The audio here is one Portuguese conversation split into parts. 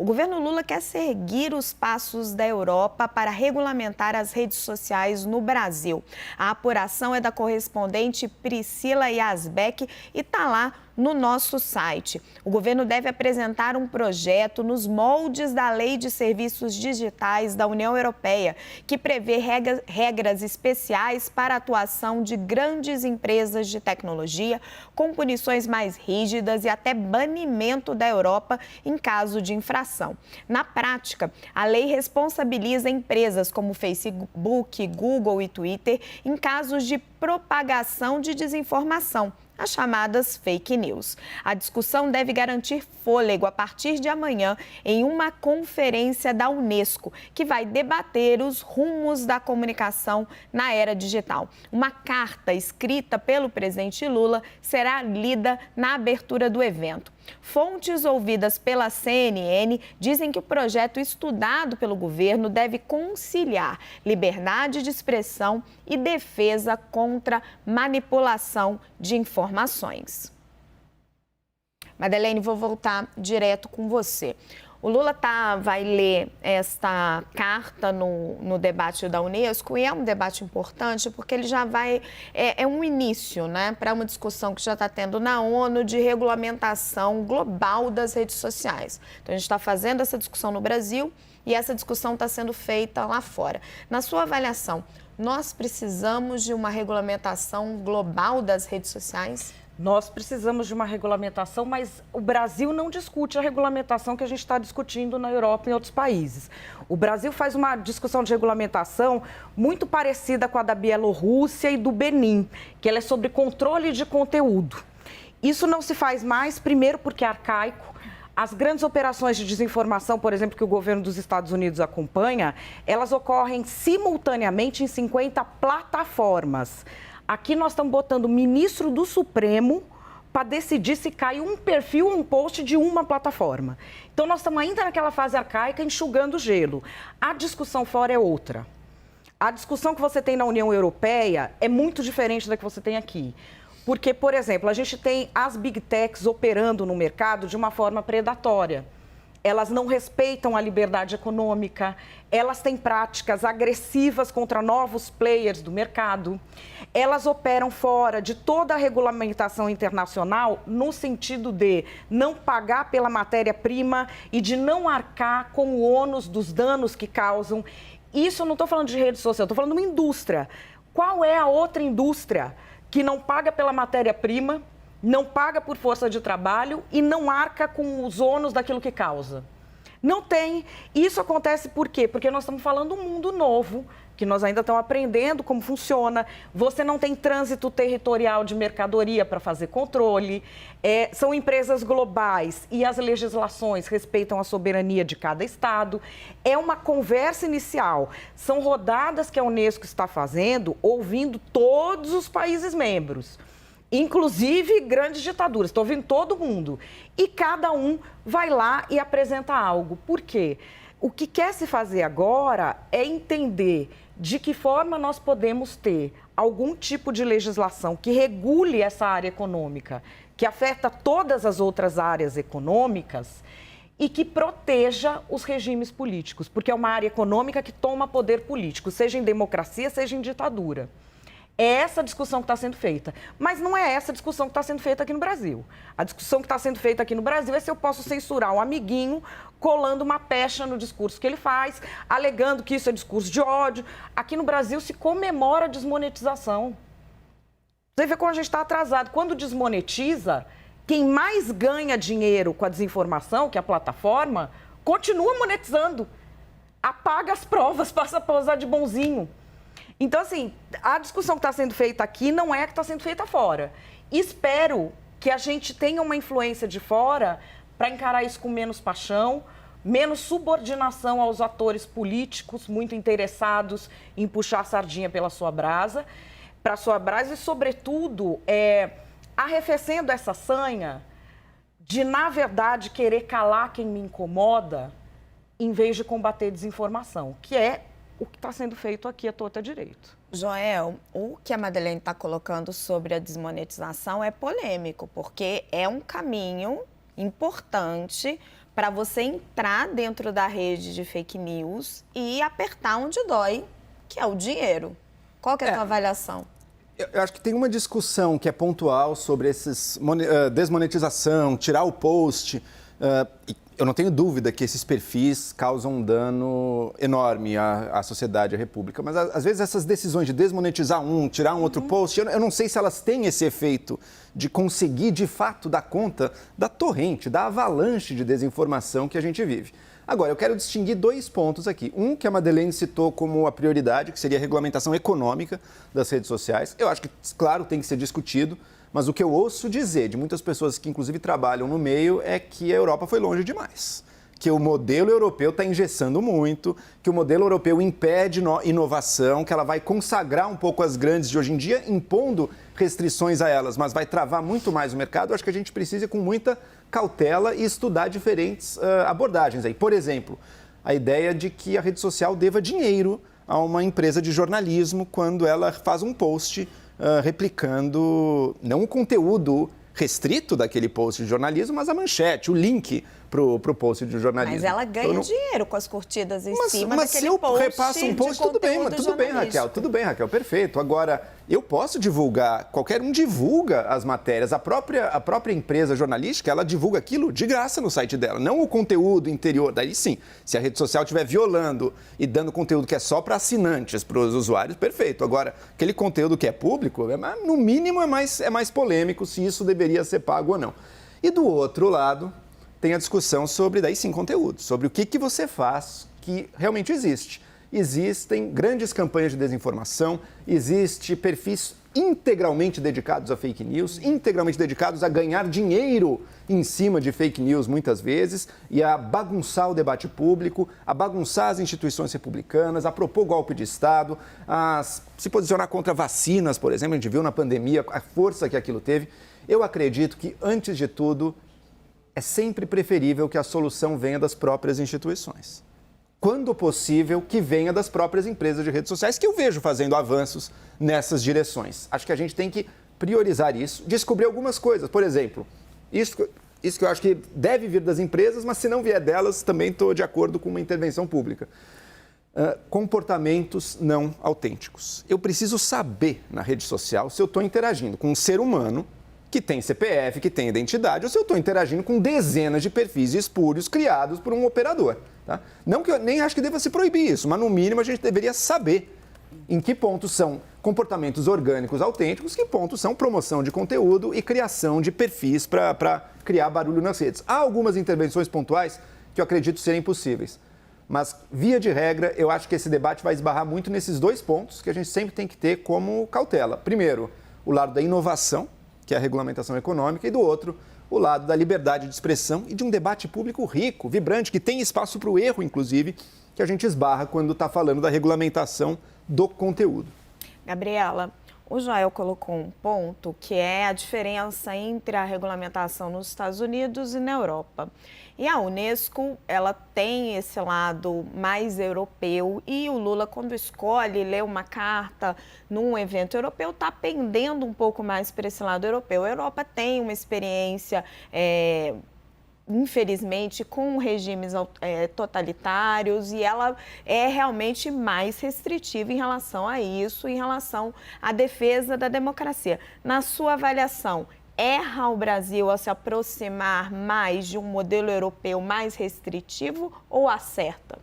O governo Lula quer seguir os passos da Europa para regulamentar as redes sociais no Brasil. A apuração é da correspondente Priscila Yazbek e está lá no nosso site. O governo deve apresentar um projeto nos moldes da Lei de Serviços Digitais da União Europeia, que prevê regras especiais para a atuação de grandes empresas de tecnologia, com punições mais rígidas e até banimento da Europa em caso de infração. Na prática, a lei responsabiliza empresas como Facebook, Google e Twitter em casos de propagação de desinformação, as chamadas fake news. A discussão deve garantir fôlego a partir de amanhã em uma conferência da Unesco, que vai debater os rumos da comunicação na era digital. Uma carta escrita pelo presidente Lula será lida na abertura do evento. Fontes ouvidas pela CNN dizem que o projeto estudado pelo governo deve conciliar liberdade de expressão e defesa contra manipulação de informações. Madeleine, vou voltar direto com você. O Lula vai ler esta carta no debate da Unesco e é um debate importante porque ele já vai... É um início, né, para uma discussão que já está tendo na ONU de regulamentação global das redes sociais. Então, a gente está fazendo essa discussão no Brasil e essa discussão está sendo feita lá fora. Na sua avaliação, nós precisamos de uma regulamentação global das redes sociais? Nós precisamos de uma regulamentação, mas o Brasil não discute a regulamentação que a gente está discutindo na Europa e em outros países. O Brasil faz uma discussão de regulamentação muito parecida com a da Bielorrússia e do Benin, que ela é sobre controle de conteúdo. Isso não se faz mais, primeiro porque é arcaico. As grandes operações de desinformação, por exemplo, que o governo dos Estados Unidos acompanha, elas ocorrem simultaneamente em 50 plataformas. Aqui nós estamos botando o ministro do Supremo para decidir se cai um perfil ou um post de uma plataforma. Então, nós estamos ainda naquela fase arcaica, enxugando o gelo. A discussão fora é outra. A discussão que você tem na União Europeia é muito diferente da que você tem aqui. Porque, por exemplo, a gente tem as Big Techs operando no mercado de uma forma predatória. Elas não respeitam a liberdade econômica, elas têm práticas agressivas contra novos players do mercado, elas operam fora de toda a regulamentação internacional no sentido de não pagar pela matéria-prima e de não arcar com o ônus dos danos que causam. Isso eu não estou falando de rede social, estou falando de uma indústria. Qual é a outra indústria que não paga pela matéria-prima, não paga por força de trabalho e não arca com os ônus daquilo que causa? Não tem. Isso acontece por quê? Porque nós estamos falando de um mundo novo, que nós ainda estamos aprendendo como funciona. Você não tem trânsito territorial de mercadoria para fazer controle. São empresas globais e as legislações respeitam a soberania de cada estado. É uma conversa inicial. São rodadas que a Unesco está fazendo, ouvindo todos os países membros. Inclusive grandes ditaduras, estou ouvindo todo mundo. E cada um vai lá e apresenta algo. Por quê? O que quer se fazer agora é entender de que forma nós podemos ter algum tipo de legislação que regule essa área econômica, que afeta todas as outras áreas econômicas e que proteja os regimes políticos, porque é uma área econômica que toma poder político, seja em democracia, seja em ditadura. É essa discussão que está sendo feita. Mas não é essa discussão que está sendo feita aqui no Brasil. A discussão que está sendo feita aqui no Brasil é se eu posso censurar um amiguinho colando uma pecha no discurso que ele faz, alegando que isso é discurso de ódio. Aqui no Brasil se comemora a desmonetização. Você vê como a gente está atrasado. Quando desmonetiza, quem mais ganha dinheiro com a desinformação, que é a plataforma, continua monetizando. Apaga as provas, passa a posar de bonzinho. Então, assim, a discussão que está sendo feita aqui não é a que está sendo feita fora. Espero que a gente tenha uma influência de fora para encarar isso com menos paixão, menos subordinação aos atores políticos muito interessados em puxar a sardinha para sua brasa e, sobretudo, arrefecendo essa sanha de, na verdade, querer calar quem me incomoda em vez de combater desinformação, que é o que está sendo feito aqui à torta direito. Joel, o que a Madeleine está colocando sobre a desmonetização é polêmico, porque é um caminho importante para você entrar dentro da rede de fake news e apertar onde dói, que é o dinheiro. Qual que é a tua avaliação? Eu acho que tem uma discussão que é pontual sobre esses desmonetização, tirar o post. Eu não tenho dúvida que esses perfis causam um dano enorme à sociedade, à república. Mas, às vezes, essas decisões de desmonetizar tirar um outro post, eu não sei se elas têm esse efeito de conseguir, de fato, dar conta da torrente, da avalanche de desinformação que a gente vive. Agora, eu quero distinguir 2 pontos aqui. Um, que a Madeleine citou como a prioridade, que seria a regulamentação econômica das redes sociais. Eu acho que, claro, tem que ser discutido. Mas o que eu ouço dizer de muitas pessoas que, inclusive, trabalham no meio é que a Europa foi longe demais. Que o modelo europeu está engessando muito, que o modelo europeu impede inovação, que ela vai consagrar um pouco as grandes de hoje em dia, impondo restrições a elas, mas vai travar muito mais o mercado. Eu acho que a gente precisa ir com muita cautela e estudar diferentes abordagens aí. Por exemplo, a ideia de que a rede social deva dinheiro a uma empresa de jornalismo quando ela faz um post replicando não o conteúdo restrito daquele post de jornalismo, mas a manchete, o link para o post de jornalismo. Mas ela ganha dinheiro com as curtidas em cima mas daquele se eu post repasso um post, tudo bem, Raquel, perfeito. Agora, eu posso divulgar, qualquer um divulga as matérias. A própria empresa jornalística, ela divulga aquilo de graça no site dela, não o conteúdo interior. Daí sim, se a rede social estiver violando e dando conteúdo que é só para assinantes, para os usuários, perfeito. Agora, aquele conteúdo que é público, no mínimo é mais polêmico se isso deveria ser pago ou não. E do outro lado, tem a discussão sobre, daí sim, conteúdo, sobre o que você faz que realmente existe. Existem grandes campanhas de desinformação, existem perfis integralmente dedicados a fake news, integralmente dedicados a ganhar dinheiro em cima de fake news, muitas vezes, e a bagunçar o debate público, a bagunçar as instituições republicanas, a propor golpe de Estado, a se posicionar contra vacinas, por exemplo. A gente viu na pandemia a força que aquilo teve. Eu acredito que, antes de tudo, é sempre preferível que a solução venha das próprias instituições. Quando possível, que venha das próprias empresas de redes sociais, que eu vejo fazendo avanços nessas direções. Acho que a gente tem que priorizar isso, descobrir algumas coisas. Por exemplo, isso que eu acho que deve vir das empresas, mas se não vier delas, também estou de acordo com uma intervenção pública. Comportamentos não autênticos. Eu preciso saber na rede social se eu estou interagindo com um ser humano que tem CPF, que tem identidade, ou se eu estou interagindo com dezenas de perfis espúrios criados por um operador. Tá? Não que eu nem acho que deva se proibir isso, mas no mínimo a gente deveria saber em que pontos são comportamentos orgânicos autênticos, que pontos são promoção de conteúdo e criação de perfis para criar barulho nas redes. Há algumas intervenções pontuais que eu acredito serem possíveis, mas, via de regra, eu acho que esse debate vai esbarrar muito nesses 2 pontos que a gente sempre tem que ter como cautela. Primeiro, o lado da inovação, que é a regulamentação econômica, e do outro, o lado da liberdade de expressão e de um debate público rico, vibrante, que tem espaço para o erro, inclusive, que a gente esbarra quando está falando da regulamentação do conteúdo. Gabriela, o Joel colocou um ponto que é a diferença entre a regulamentação nos Estados Unidos e na Europa. E a Unesco, ela tem esse lado mais europeu e o Lula, quando escolhe ler uma carta num evento europeu, está pendendo um pouco mais para esse lado europeu. A Europa tem uma experiência, infelizmente, com regimes totalitários e ela é realmente mais restritiva em relação a isso, em relação à defesa da democracia. Na sua avaliação, erra o Brasil a se aproximar mais de um modelo europeu mais restritivo ou acerta?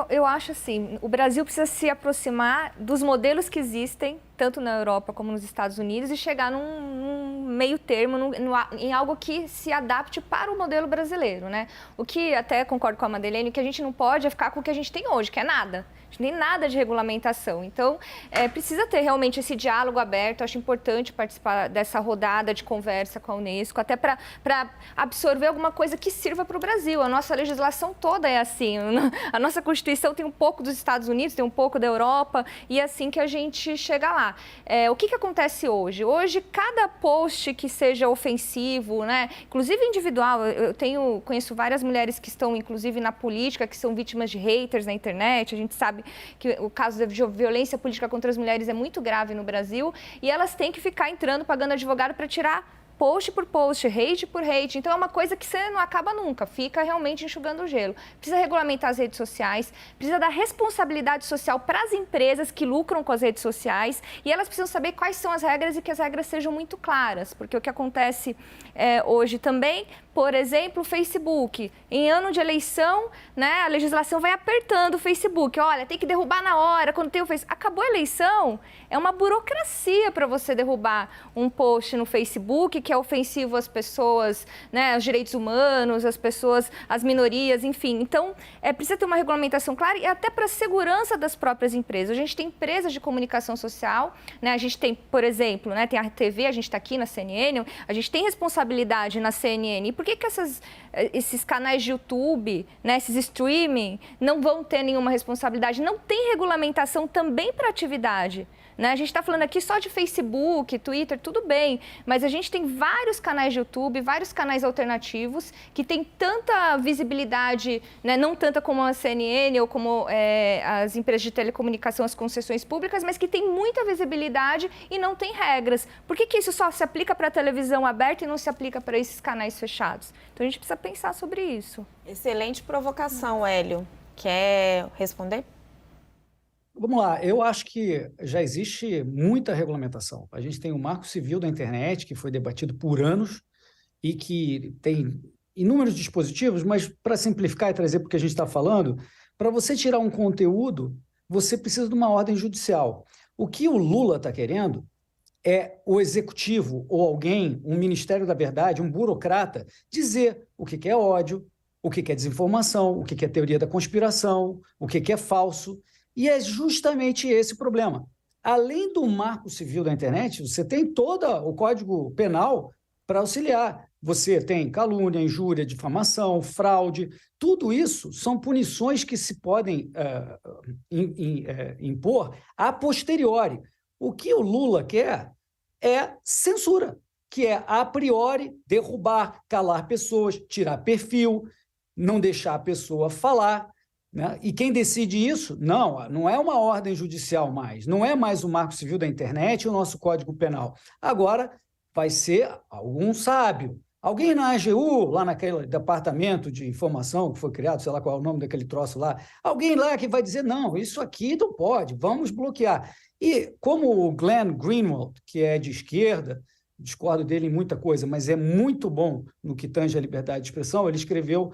Eu acho assim, o Brasil precisa se aproximar dos modelos que existem, tanto na Europa como nos Estados Unidos, e chegar num meio termo, em algo que se adapte para o modelo brasileiro, né? O que até concordo com a Madeleine, que a gente não pode é ficar com o que a gente tem hoje, que é nada. A gente nem nada de regulamentação. Então, precisa ter realmente esse diálogo aberto. Eu acho importante participar dessa rodada de conversa com a Unesco, até para absorver alguma coisa que sirva para o Brasil. A nossa legislação toda é assim. A nossa Constituição tem um pouco dos Estados Unidos, tem um pouco da Europa, e é assim que a gente chega lá. O que acontece hoje? Hoje, cada post que seja ofensivo, né, inclusive individual, conheço várias mulheres que estão, inclusive, na política, que são vítimas de haters na internet. A gente sabe que o caso da violência política contra as mulheres é muito grave no Brasil e elas têm que ficar entrando, pagando advogado para tirar post por post, hate por hate. Então é uma coisa que você não acaba nunca, fica realmente enxugando o gelo. Precisa regulamentar as redes sociais, precisa dar responsabilidade social para as empresas que lucram com as redes sociais e elas precisam saber quais são as regras e que as regras sejam muito claras, porque o que acontece hoje também, por exemplo, o Facebook. Em ano de eleição, né, a legislação vai apertando o Facebook. Olha, tem que derrubar na hora, quando tem o Facebook. Acabou a eleição, é uma burocracia para você derrubar um post no Facebook que é ofensivo às pessoas, né, aos direitos humanos, às pessoas, às minorias, enfim. Então, precisa ter uma regulamentação clara e até para a segurança das próprias empresas. A gente tem empresas de comunicação social, né, a gente tem, por exemplo, né, tem a TV, a gente está aqui na CNN, a gente tem responsabilidade na CNN. E por que esses canais de YouTube, né, esses streaming, não vão ter nenhuma responsabilidade? Não tem regulamentação também para atividade. Né? A gente está falando aqui só de Facebook, Twitter, tudo bem, mas a gente tem vários canais de YouTube, vários canais alternativos que têm tanta visibilidade, né? Não tanta como a CNN ou como as empresas de telecomunicação, as concessões públicas, mas que têm muita visibilidade e não tem regras. Por que isso só se aplica para a televisão aberta e não se aplica para esses canais fechados? Então a gente precisa pensar sobre isso. Excelente provocação, Hélio. Quer responder? Vamos lá, eu acho que já existe muita regulamentação. A gente tem o Marco Civil da Internet, que foi debatido por anos e que tem inúmeros dispositivos, mas para simplificar e trazer para o que a gente está falando, para você tirar um conteúdo, você precisa de uma ordem judicial. O que o Lula está querendo é o executivo ou alguém, um Ministério da Verdade, um burocrata, dizer o que é ódio, o que é desinformação, o que é teoria da conspiração, o que é falso. E é justamente esse o problema. Além do Marco Civil da Internet, você tem todo o Código Penal para auxiliar. Você tem calúnia, injúria, difamação, fraude. Tudo isso são punições que se podem impor a posteriori. O que o Lula quer é censura, que é a priori derrubar, calar pessoas, tirar perfil, não deixar a pessoa falar. Né? E quem decide isso? Não é uma ordem judicial mais, não é mais o Marco Civil da Internet e o nosso Código Penal. Agora vai ser algum sábio, alguém na AGU, lá naquele departamento de informação que foi criado, sei lá qual é o nome daquele troço lá, alguém lá que vai dizer, não, isso aqui não pode, vamos bloquear. E como o Glenn Greenwald, que é de esquerda, discordo dele em muita coisa, mas é muito bom no que tange a liberdade de expressão, ele escreveu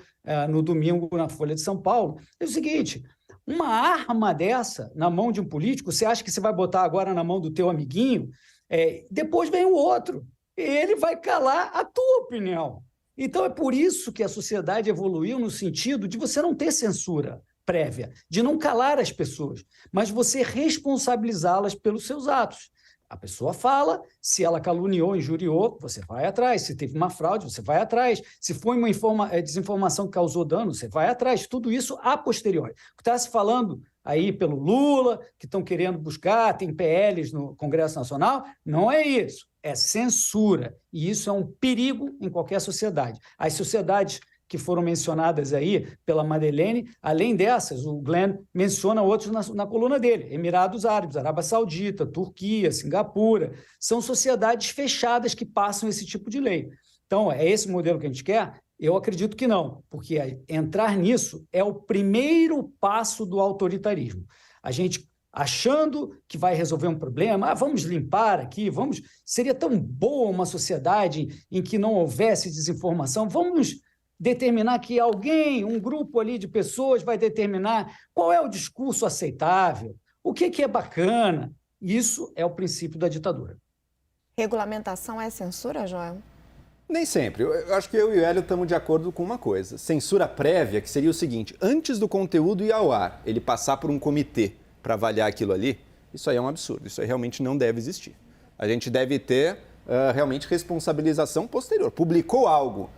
no domingo na Folha de São Paulo, é o seguinte, uma arma dessa na mão de um político, você acha que você vai botar agora na mão do teu amiguinho, depois vem o outro, e ele vai calar a tua opinião. Então é por isso que a sociedade evoluiu no sentido de você não ter censura prévia, de não calar as pessoas, mas você responsabilizá-las pelos seus atos. A pessoa fala, se ela caluniou, injuriou, você vai atrás. Se teve uma fraude, você vai atrás. Se foi uma desinformação que causou dano, você vai atrás. Tudo isso a posteriori. O que está se falando aí pelo Lula, que estão querendo buscar, tem PLs no Congresso Nacional, não é isso. É censura. E isso é um perigo em qualquer sociedade. As sociedades que foram mencionadas aí pela Madeleine, além dessas, o Glenn menciona outros na coluna dele, Emirados Árabes, Arábia Saudita, Turquia, Singapura, são sociedades fechadas que passam esse tipo de lei. Então, é esse modelo que a gente quer? Eu acredito que não, porque entrar nisso é o primeiro passo do autoritarismo. A gente achando que vai resolver um problema, vamos limpar aqui, seria tão boa uma sociedade em que não houvesse desinformação, vamos determinar que alguém, um grupo ali de pessoas vai determinar qual é o discurso aceitável, o que é bacana. Isso é o princípio da ditadura. Regulamentação é censura, Joel? Nem sempre. Eu acho que eu e o Hélio estamos de acordo com uma coisa. Censura prévia, que seria o seguinte, antes do conteúdo ir ao ar, ele passar por um comitê para avaliar aquilo ali, isso aí é um absurdo, isso aí realmente não deve existir. A gente deve ter realmente responsabilização posterior. Publicou algo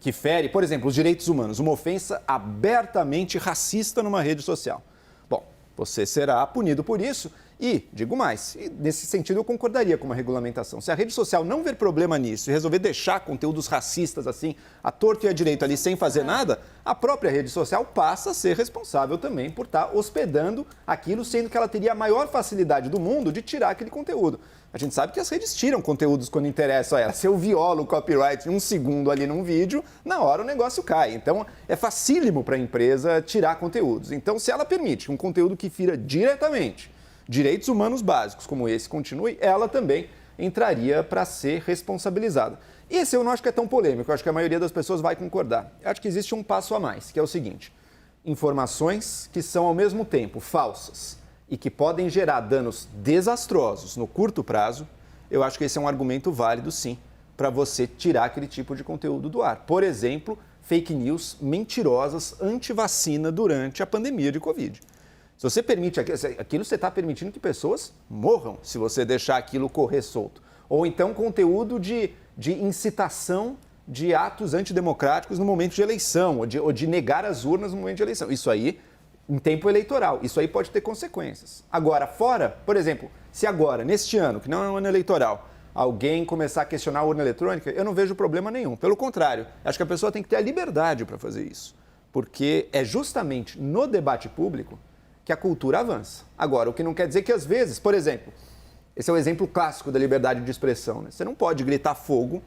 que fere, por exemplo, os direitos humanos, uma ofensa abertamente racista numa rede social. Bom, você será punido por isso E, digo mais, nesse sentido eu concordaria com uma regulamentação. Se a rede social não ver problema nisso e resolver deixar conteúdos racistas assim, à torto e à direito ali sem fazer nada, a própria rede social passa a ser responsável também por estar hospedando aquilo, sendo que ela teria a maior facilidade do mundo de tirar aquele conteúdo. A gente sabe que as redes tiram conteúdos quando interessa a ela. Se eu violo o copyright em 1 segundo ali num vídeo, na hora o negócio cai. Então, é facílimo para a empresa tirar conteúdos. Então, se ela permite um conteúdo que fira diretamente direitos humanos básicos, como esse continue, ela também entraria para ser responsabilizada. Esse eu não acho que é tão polêmico, eu acho que a maioria das pessoas vai concordar. Eu acho que existe um passo a mais, que é o seguinte: informações que são ao mesmo tempo falsas e que podem gerar danos desastrosos no curto prazo, eu acho que esse é um argumento válido, sim, para você tirar aquele tipo de conteúdo do ar. Por exemplo, fake news mentirosas anti-vacina durante a pandemia de Covid. Se você permite aquilo, você está permitindo que pessoas morram se você deixar aquilo correr solto. Ou então conteúdo de incitação de atos antidemocráticos no momento de eleição, ou de negar as urnas no momento de eleição. Isso aí, em tempo eleitoral, isso aí pode ter consequências. Agora, fora, por exemplo, se agora, neste ano, que não é um ano eleitoral, alguém começar a questionar a urna eletrônica, eu não vejo problema nenhum. Pelo contrário, acho que a pessoa tem que ter a liberdade para fazer isso. Porque é justamente no debate público que a cultura avança. Agora, o que não quer dizer que às vezes, por exemplo, esse é o exemplo clássico da liberdade de expressão, né? Você não pode gritar fogo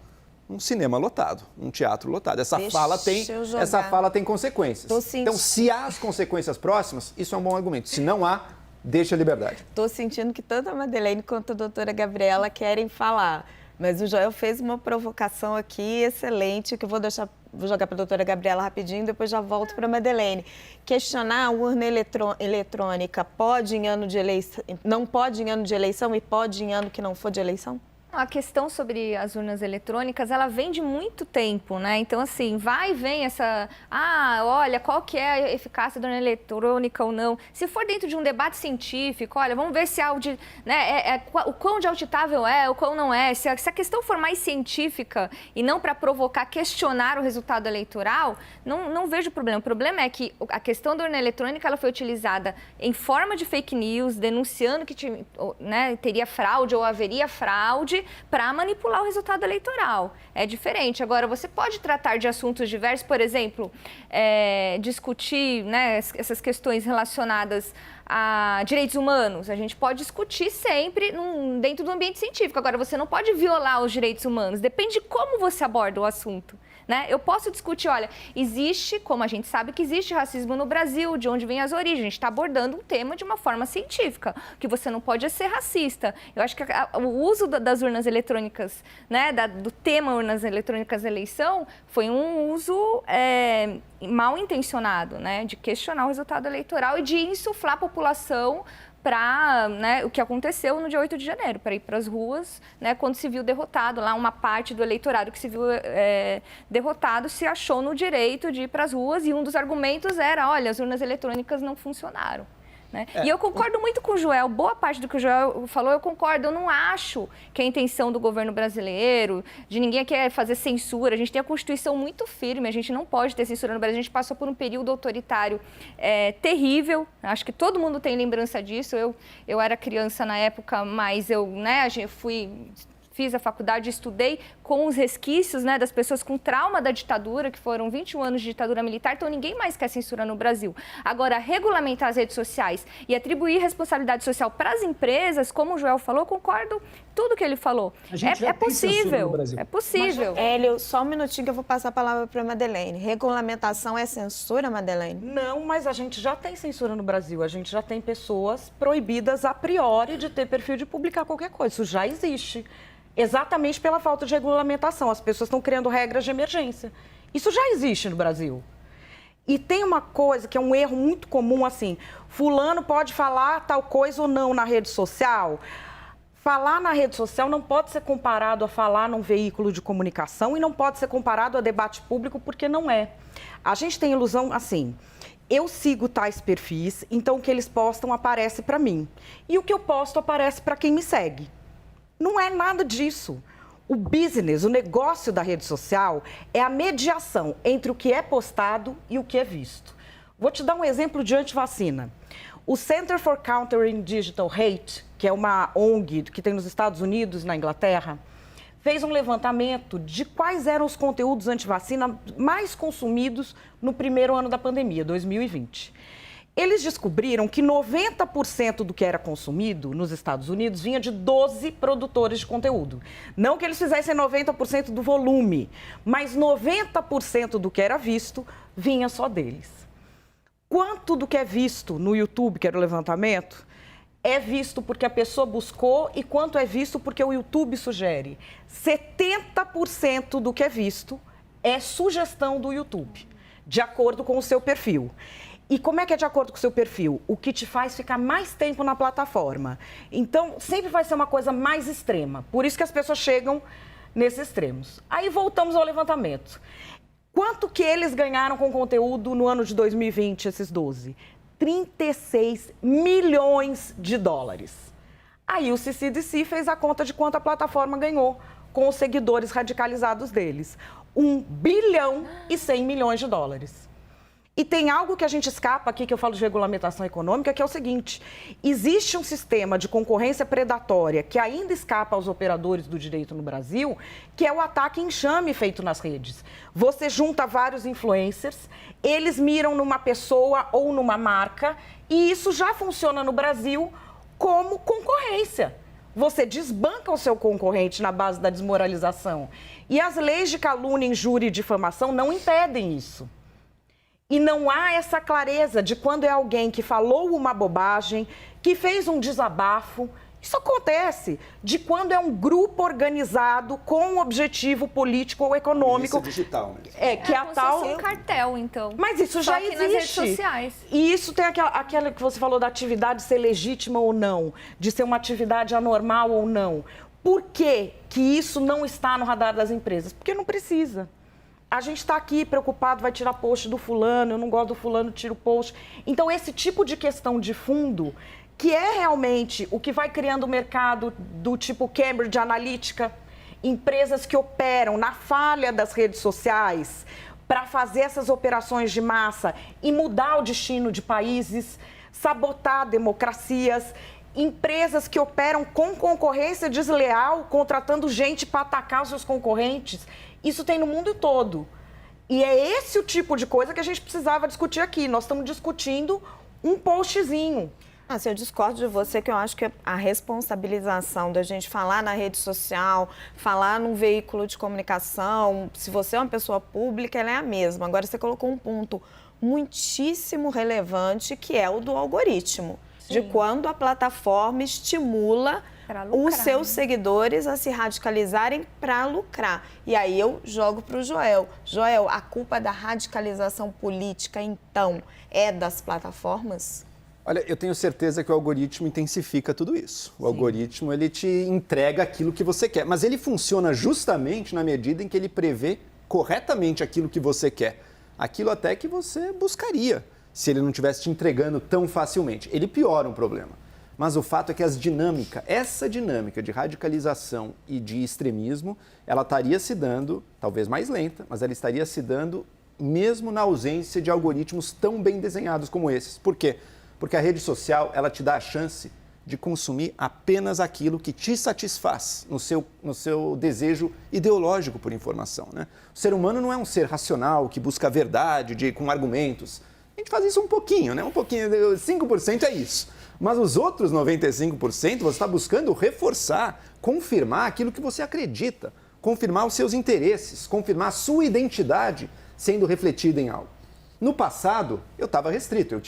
num cinema lotado, num teatro lotado. Essa fala tem consequências. Então, se há as consequências próximas, isso é um bom argumento. Se não há, deixa a liberdade. Estou sentindo que tanto a Madeleine quanto a doutora Gabriela querem falar. Mas o Joel fez uma provocação aqui excelente, que eu vou jogar para a doutora Gabriela rapidinho, depois já volto para a Madeleine. Questionar a urna eletrônica pode em ano de eleição, não pode em ano de eleição e pode em ano que não for de eleição? A questão sobre as urnas eletrônicas, ela vem de muito tempo, né? Então, assim, vai e vem essa... olha, qual que é a eficácia da urna eletrônica ou não? Se for dentro de um debate científico, olha, vamos ver se o quão de auditável é, o quão não é. Se a questão for mais científica e não para provocar, questionar o resultado eleitoral, não vejo problema. O problema é que a questão da urna eletrônica, ela foi utilizada em forma de fake news, denunciando que teria fraude ou haveria fraude, para manipular o resultado eleitoral. É diferente. Agora, você pode tratar de assuntos diversos, por exemplo, discutir, né, essas questões relacionadas a direitos humanos. A gente pode discutir sempre dentro do ambiente científico. Agora, você não pode violar os direitos humanos. Depende de como você aborda o assunto. Né? Eu posso discutir, olha, existe, como a gente sabe que existe racismo no Brasil, de onde vem as origens. A gente está abordando um tema de uma forma científica. O que você não pode é ser racista. Eu acho que o uso das urnas eletrônicas, né, do tema urnas eletrônicas eleição, foi um uso mal intencionado, né, de questionar o resultado eleitoral e de insuflar a população para, né, o que aconteceu no dia 8 de janeiro, para ir para as ruas, né, quando se viu derrotado, lá uma parte do eleitorado que se viu derrotado se achou no direito de ir para as ruas e um dos argumentos era, olha, as urnas eletrônicas não funcionaram. Né? E eu concordo muito com o Joel, boa parte do que o Joel falou eu concordo, eu não acho que a intenção do governo brasileiro, de ninguém quer fazer censura, a gente tem a Constituição muito firme, a gente não pode ter censura no Brasil, a gente passou por um período autoritário terrível, acho que todo mundo tem lembrança disso, eu era criança na época, mas fiz a faculdade, estudei com os resquícios, né, das pessoas com trauma da ditadura, que foram 21 anos de ditadura militar, então ninguém mais quer censura no Brasil. Agora, regulamentar as redes sociais e atribuir responsabilidade social para as empresas, como o Joel falou, concordo tudo que ele falou. É possível, é possível. Hélio, só um minutinho que eu vou passar a palavra para a Madeleine. Regulamentação é censura, Madeleine? Não, mas a gente já tem censura no Brasil. A gente já tem pessoas proibidas a priori de ter perfil de publicar qualquer coisa. Isso já existe. Exatamente pela falta de regulamentação. As pessoas estão criando regras de emergência. Isso já existe no Brasil. E tem uma coisa que é um erro muito comum, assim, fulano pode falar tal coisa ou não na rede social. Falar na rede social não pode ser comparado a falar num veículo de comunicação e não pode ser comparado a debate público, porque não é. A gente tem ilusão, assim, eu sigo tais perfis, então o que eles postam aparece para mim. E o que eu posto aparece para quem me segue. Não é nada disso. O business, o negócio da rede social é a mediação entre o que é postado e o que é visto. Vou te dar um exemplo de antivacina. O Center for Countering Digital Hate, que é uma ONG que tem nos Estados Unidos e na Inglaterra, fez um levantamento de quais eram os conteúdos anti-vacina mais consumidos no primeiro ano da pandemia, 2020. Eles descobriram que 90% do que era consumido nos Estados Unidos vinha de 12 produtores de conteúdo. Não que eles fizessem 90% do volume, mas 90% do que era visto vinha só deles. Quanto do que é visto no YouTube, que era o levantamento, é visto porque a pessoa buscou e quanto é visto porque o YouTube sugere? 70% do que é visto é sugestão do YouTube, de acordo com o seu perfil. E como é que é de acordo com o seu perfil? O que te faz ficar mais tempo na plataforma. Então, sempre vai ser uma coisa mais extrema. Por isso que as pessoas chegam nesses extremos. Aí voltamos ao levantamento. Quanto que eles ganharam com conteúdo no ano de 2020, esses 12? 36 milhões de dólares. Aí o CCDC fez a conta de quanto a plataforma ganhou com os seguidores radicalizados deles. 1 bilhão e 100 milhões de dólares. E tem algo que a gente escapa aqui, que eu falo de regulamentação econômica, que é o seguinte: existe um sistema de concorrência predatória que ainda escapa aos operadores do direito no Brasil, que é o ataque em enxame feito nas redes. Você junta vários influencers, eles miram numa pessoa ou numa marca, e isso já funciona no Brasil como concorrência. Você desbanca o seu concorrente na base da desmoralização. E as leis de calúnia, injúria e difamação não impedem isso. E não há essa clareza de quando é alguém que falou uma bobagem, que fez um desabafo. Isso acontece de quando é um grupo organizado com um objetivo político ou econômico. Isso é digital, né? É, que é a tal... um cartel, então. Mas isso já existe. Nas redes sociais. E isso tem aquela que você falou da atividade ser legítima ou não, de ser uma atividade anormal ou não. Por que isso não está no radar das empresas? Porque não precisa. A gente está aqui preocupado, vai tirar post do fulano, eu não gosto do fulano, tiro post. Então, esse tipo de questão de fundo, que é realmente o que vai criando o mercado do tipo Cambridge Analytica, empresas que operam na falha das redes sociais para fazer essas operações de massa e mudar o destino de países, sabotar democracias, empresas que operam com concorrência desleal, contratando gente para atacar os seus concorrentes. Isso tem no mundo todo. E é esse o tipo de coisa que a gente precisava discutir aqui. Nós estamos discutindo um postzinho. Assim, eu discordo de você, que eu acho que a responsabilização da gente falar na rede social, falar num veículo de comunicação, se você é uma pessoa pública, ela é a mesma. Agora, você colocou um ponto muitíssimo relevante, que é o do algoritmo. Sim. De quando a plataforma estimula os seus seguidores a se radicalizarem para lucrar. E aí eu jogo para o Joel. Joel, a culpa da radicalização política, então, é das plataformas? Olha, eu tenho certeza que o algoritmo intensifica tudo isso. O algoritmo, ele te entrega aquilo que você quer, mas ele funciona justamente na medida em que ele prevê corretamente aquilo que você quer. Aquilo até que você buscaria, se ele não estivesse te entregando tão facilmente. Ele piora um problema. Mas o fato é que essa dinâmica de radicalização e de extremismo, ela estaria se dando, talvez mais lenta, mas ela estaria se dando mesmo na ausência de algoritmos tão bem desenhados como esses. Por quê? Porque a rede social, ela te dá a chance de consumir apenas aquilo que te satisfaz no seu desejo ideológico por informação, né? O ser humano não é um ser racional que busca a verdade com argumentos. A gente faz isso um pouquinho, né? 5% é isso. Mas os outros 95% você está buscando reforçar, confirmar aquilo que você acredita, confirmar os seus interesses, confirmar a sua identidade sendo refletida em algo. No passado, eu estava restrito,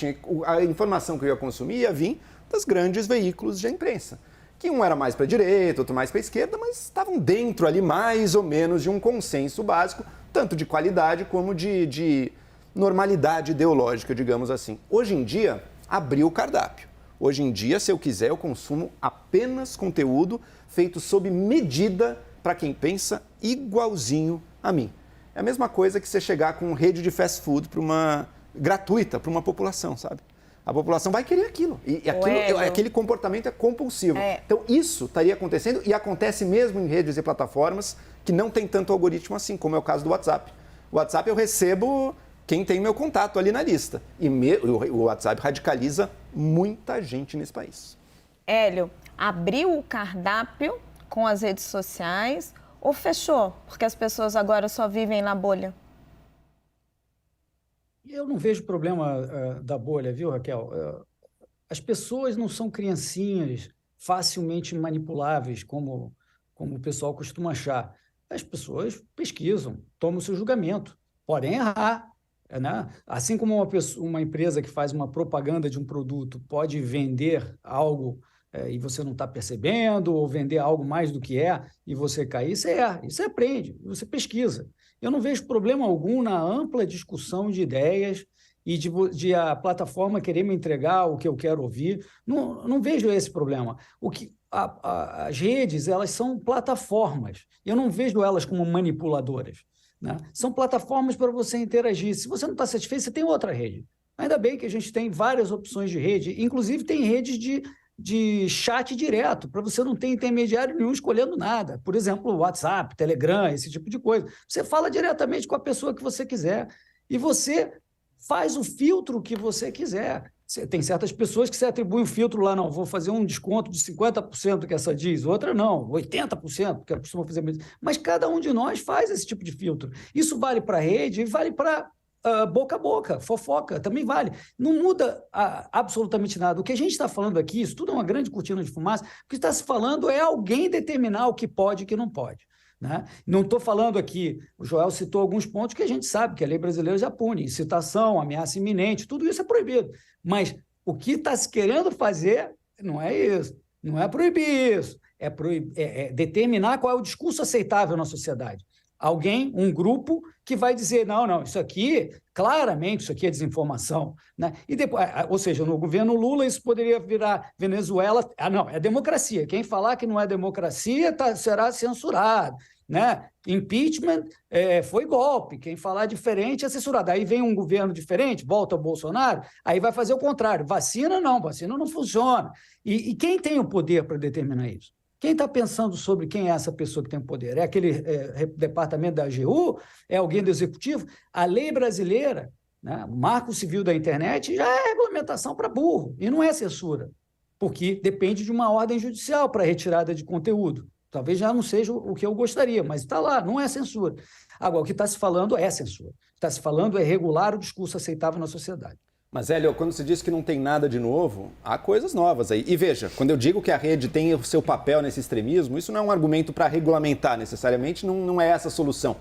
a informação que eu ia consumir ia vir dos grandes veículos de imprensa, que um era mais para a direita, outro mais para a esquerda, mas estavam dentro ali mais ou menos de um consenso básico, tanto de qualidade como de normalidade ideológica, digamos assim. Hoje em dia, abriu o cardápio. Hoje em dia, se eu quiser, eu consumo apenas conteúdo feito sob medida para quem pensa igualzinho a mim. É a mesma coisa que você chegar com rede de fast food gratuita para uma população, sabe? A população vai querer aquilo. E aquele comportamento é compulsivo. Então, isso estaria acontecendo e acontece mesmo em redes e plataformas que não tem tanto algoritmo assim, como é o caso do WhatsApp. O WhatsApp eu recebo quem tem meu contato ali na lista. E o WhatsApp radicaliza muita gente nesse país. Hélio, abriu o cardápio com as redes sociais ou fechou? Porque as pessoas agora só vivem na bolha. Eu não vejo problema da bolha, viu, Raquel? As pessoas não são criancinhas facilmente manipuláveis, como o pessoal costuma achar. As pessoas pesquisam, tomam o seu julgamento, podem errar, né? Assim como uma empresa que faz uma propaganda de um produto pode vender algo e você não está percebendo, ou vender algo mais do que e você cair, isso você aprende, você pesquisa. Eu não vejo problema algum na ampla discussão de ideias e de a plataforma querer me entregar o que eu quero ouvir. Não vejo esse problema. As redes, elas são plataformas. Eu não vejo elas como manipuladoras, né? São plataformas para você interagir. Se você não está satisfeito, você tem outra rede. Ainda bem que a gente tem várias opções de rede, inclusive tem redes de chat direto, para você não ter intermediário nenhum escolhendo nada. Por exemplo, WhatsApp, Telegram, esse tipo de coisa. Você fala diretamente com a pessoa que você quiser e você faz o filtro que você quiser. Tem certas pessoas que se atribuem um filtro lá, não, vou fazer um desconto de 50% que essa diz, outra não, 80%, porque ela costuma fazer mesmo. Mas cada um de nós faz esse tipo de filtro. Isso vale para a rede e vale para boca a boca, fofoca, também vale. Não muda absolutamente nada. O que a gente está falando aqui, isso tudo é uma grande cortina de fumaça, o que está se falando é alguém determinar o que pode e o que não pode, né? Não estou falando aqui, o Joel citou alguns pontos que a gente sabe que a lei brasileira já pune, incitação, ameaça iminente, tudo isso é proibido. Mas o que está se querendo fazer não é isso, não é proibir isso, é determinar qual é o discurso aceitável na sociedade. Alguém, um grupo, que vai dizer, não, isso aqui, claramente, isso aqui é desinformação, né? E depois, ou seja, no governo Lula, isso poderia virar Venezuela. Não, é democracia. Quem falar que não é democracia será censurado, né? Impeachment foi golpe. Quem falar diferente é censurado. Aí vem um governo diferente, volta o Bolsonaro, aí vai fazer o contrário. Vacina não funciona. E quem tem o poder para determinar isso? Quem está pensando sobre quem é essa pessoa que tem poder? É aquele departamento da AGU? É alguém do executivo? A lei brasileira, né, o Marco Civil da Internet, já é regulamentação para burro, e não é censura, porque depende de uma ordem judicial para retirada de conteúdo. Talvez já não seja o que eu gostaria, mas está lá, não é censura. Agora, o que está se falando é censura. O que está se falando é regular o discurso aceitável na sociedade. Mas, Hélio, quando você diz que não tem nada de novo, há coisas novas aí. E veja, quando eu digo que a rede tem o seu papel nesse extremismo, isso não é um argumento para regulamentar necessariamente, não é essa a solução.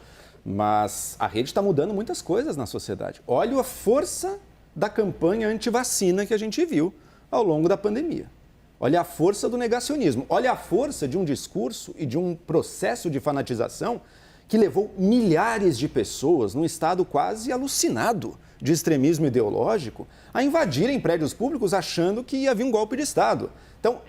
Mas a rede está mudando muitas coisas na sociedade. Olha a força da campanha anti-vacina que a gente viu ao longo da pandemia. Olha a força do negacionismo. Olha a força de um discurso e de um processo de fanatização que levou milhares de pessoas num estado quase alucinado de extremismo ideológico a invadirem prédios públicos achando que ia vir um golpe de Estado. Então,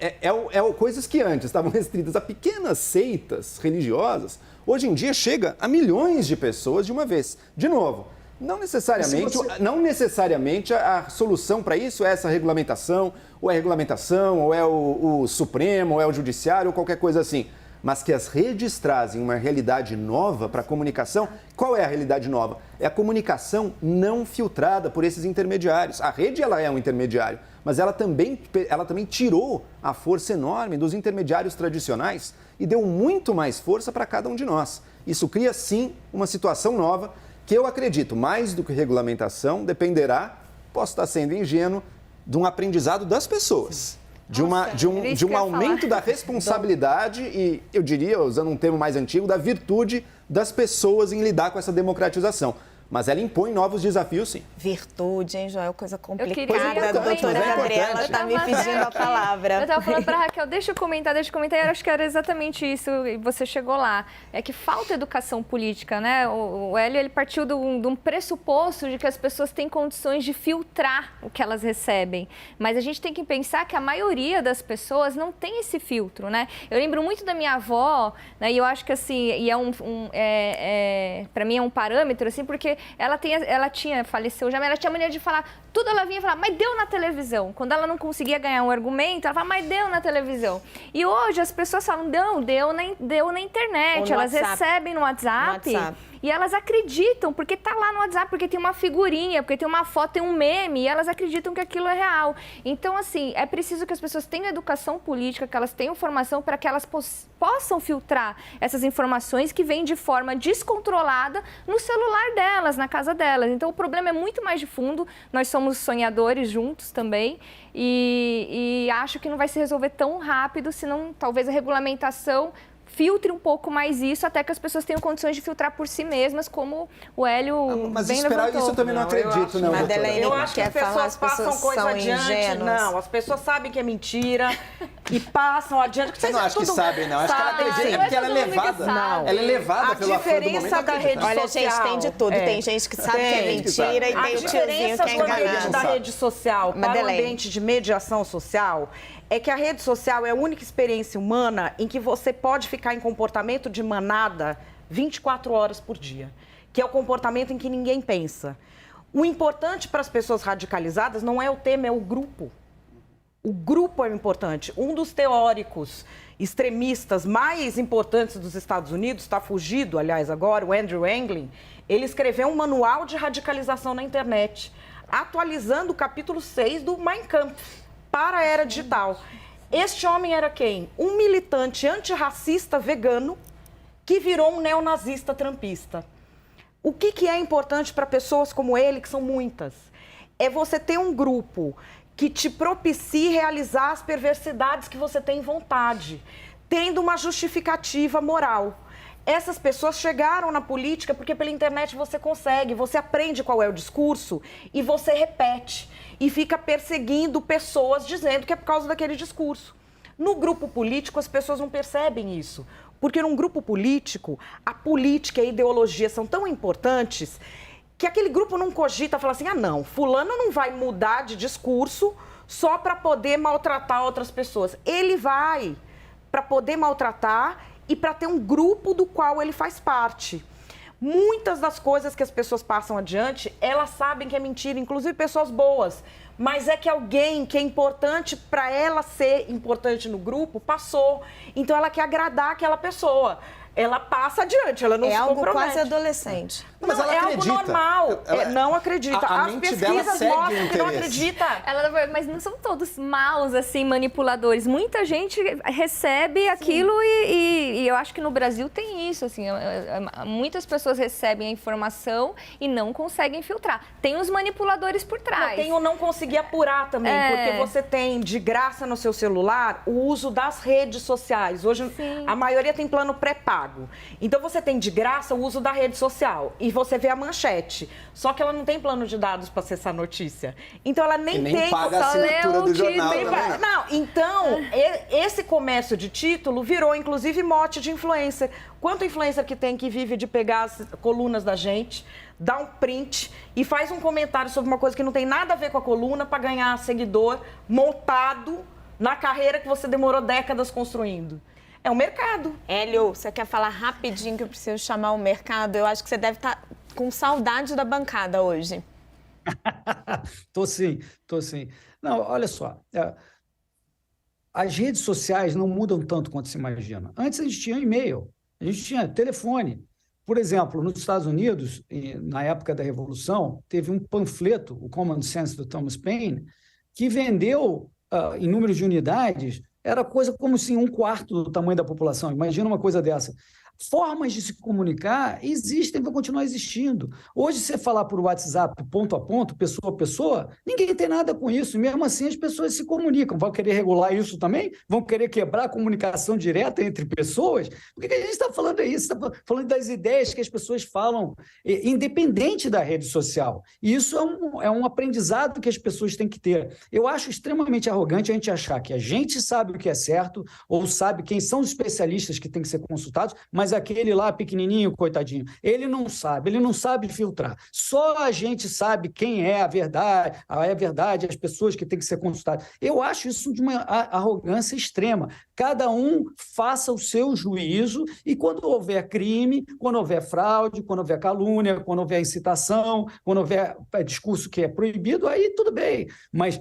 coisas que antes estavam restritas a pequenas seitas religiosas, hoje em dia chega a milhões de pessoas de uma vez. De novo, não necessariamente a solução para isso é essa regulamentação, ou é o Supremo, ou é o Judiciário, ou qualquer coisa assim. Mas que as redes trazem uma realidade nova para a comunicação. Qual é a realidade nova? É a comunicação não filtrada por esses intermediários. A rede ela é um intermediário, mas ela também tirou a força enorme dos intermediários tradicionais e deu muito mais força para cada um de nós. Isso cria, sim, uma situação nova que eu acredito, mais do que regulamentação, dependerá, posso estar sendo ingênuo, de um aprendizado das pessoas. De um aumento da responsabilidade e, eu diria, usando um termo mais antigo, da virtude das pessoas em lidar com essa democratização. Mas ela impõe novos desafios, sim. Virtude, hein, Joel? Coisa complicada. A doutora Gabriela está me pedindo a palavra. Eu estava falando para a Raquel, deixa eu comentar. E eu acho que era exatamente isso, e você chegou lá. É que falta educação política, né? O Hélio, ele partiu de um pressuposto de que as pessoas têm condições de filtrar o que elas recebem. Mas a gente tem que pensar que a maioria das pessoas não tem esse filtro, né? Eu lembro muito da minha avó, né? E eu acho que, assim, para mim é um parâmetro, assim, porque ela faleceu já, mas ela tinha mania de falar, tudo ela vinha falar, mas deu na televisão. Quando ela não conseguia ganhar um argumento, ela falava, mas deu na televisão. E hoje as pessoas falam, não, deu na internet, elas recebem no WhatsApp. E elas acreditam, porque tá lá no WhatsApp, porque tem uma figurinha, porque tem uma foto, tem um meme, e elas acreditam que aquilo é real. Então, assim, é preciso que as pessoas tenham educação política, que elas tenham formação para que elas possam filtrar essas informações que vêm de forma descontrolada no celular delas, na casa delas. Então, o problema é muito mais de fundo, nós somos sonhadores juntos também, e acho que não vai se resolver tão rápido, senão talvez a regulamentação filtre um pouco mais isso, até que as pessoas tenham condições de filtrar por si mesmas, como o Hélio mas bem esperar levantou. isso eu também não acredito, não, Madeleine, eu acho que as pessoas passam coisa adiante. Ingênuas. Não, as pessoas sabem que é mentira e passam adiante. Você não acha que sabem, não. Acho que ela acredita, é porque ela é levada. Não. Ela é levada pelo afã do momento. Da rede social. Olha, gente, tem de tudo. Tem gente que sabe que é mentira e tem o tiozinho que é enganado. A diferença da rede social para o ambiente de mediação social é que a rede social é a única experiência humana em que você pode ficar em comportamento de manada 24 horas por dia, que é o comportamento em que ninguém pensa. O importante para as pessoas radicalizadas não é o tema, é o grupo. O grupo é o importante. Um dos teóricos extremistas mais importantes dos Estados Unidos, está fugido, aliás, agora, o Andrew Anglin, ele escreveu um manual de radicalização na internet, atualizando o capítulo 6 do Mein Kampf para a era digital. Este homem era quem? Um militante antirracista vegano que virou um neonazista trampista. O que é importante para pessoas como ele, que são muitas? É você ter um grupo que te propicie realizar as perversidades que você tem vontade, tendo uma justificativa moral. Essas pessoas chegaram na política porque pela internet você consegue, você aprende qual é o discurso e você repete e fica perseguindo pessoas dizendo que é por causa daquele discurso. No grupo político, as pessoas não percebem isso, porque num grupo político, a política e a ideologia são tão importantes que aquele grupo não cogita falar assim, não, fulano não vai mudar de discurso só para poder maltratar outras pessoas. Ele vai para poder maltratar e para ter um grupo do qual ele faz parte. Muitas das coisas que as pessoas passam adiante, elas sabem que é mentira, inclusive pessoas boas. Mas é que alguém que é importante para ela ser importante no grupo, passou. Então ela quer agradar aquela pessoa. Ela passa adiante, ela não se compromete. É algo quase adolescente. Mas ela é acredita. algo normal. Não acredita. A As mente dela pesquisas segue mostram o que não interesse. acredita. Mas não são todos maus, assim, manipuladores. Muita gente recebe aquilo e eu acho que no Brasil tem isso, assim. Muitas pessoas recebem a informação e não conseguem filtrar. Tem os manipuladores por trás. Tem o não conseguir apurar também, porque você tem de graça no seu celular o uso das redes sociais. Hoje, a maioria tem plano pré-pago. Então, você tem de graça o uso da rede social e você vê a manchete. Só que ela não tem plano de dados para acessar a notícia. Então, ela nem tem... paga a assinatura do jornal. Não, então, esse comércio de título virou, inclusive, mote de influencer. Quanto influencer que tem que vive de pegar as colunas da gente, dá um print e faz um comentário sobre uma coisa que não tem nada a ver com a coluna para ganhar seguidor montado na carreira que você demorou décadas construindo? É o mercado. Hélio, você quer falar rapidinho que eu preciso chamar o mercado? Eu acho que você deve estar com saudade da bancada hoje. Tô sim. Não, olha só. As redes sociais não mudam tanto quanto se imagina. Antes a gente tinha e-mail, a gente tinha telefone. Por exemplo, nos Estados Unidos, na época da Revolução, teve um panfleto, o Common Sense do Thomas Paine, que vendeu em número de unidades, era coisa como assim, 1/4 do tamanho da população. Imagina uma coisa dessa. Formas de se comunicar existem, vão continuar existindo. Hoje, você falar por WhatsApp, ponto a ponto, pessoa a pessoa, ninguém tem nada com isso. Mesmo assim, as pessoas se comunicam. Vão querer regular isso também? Vão querer quebrar a comunicação direta entre pessoas? O que a gente está falando é isso? Está falando das ideias que as pessoas falam, independente da rede social. E isso é um aprendizado que as pessoas têm que ter. Eu acho extremamente arrogante a gente achar que a gente sabe o que é certo ou sabe quem são os especialistas que têm que ser consultados, mas mas aquele lá pequenininho, coitadinho, ele não sabe filtrar. Só a gente sabe quem é a verdade, as pessoas que têm que ser consultadas. Eu acho isso de uma arrogância extrema. Cada um faça o seu juízo e quando houver crime, quando houver fraude, quando houver calúnia, quando houver incitação, quando houver discurso que é proibido, aí tudo bem, mas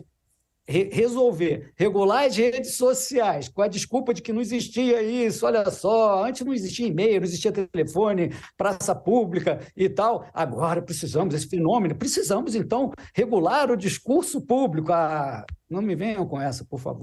regular as redes sociais com a desculpa de que não existia isso, olha só, antes não existia e-mail, não existia telefone, praça pública e tal, agora precisamos desse fenômeno, precisamos então regular o discurso público. Não me venham com essa, por favor.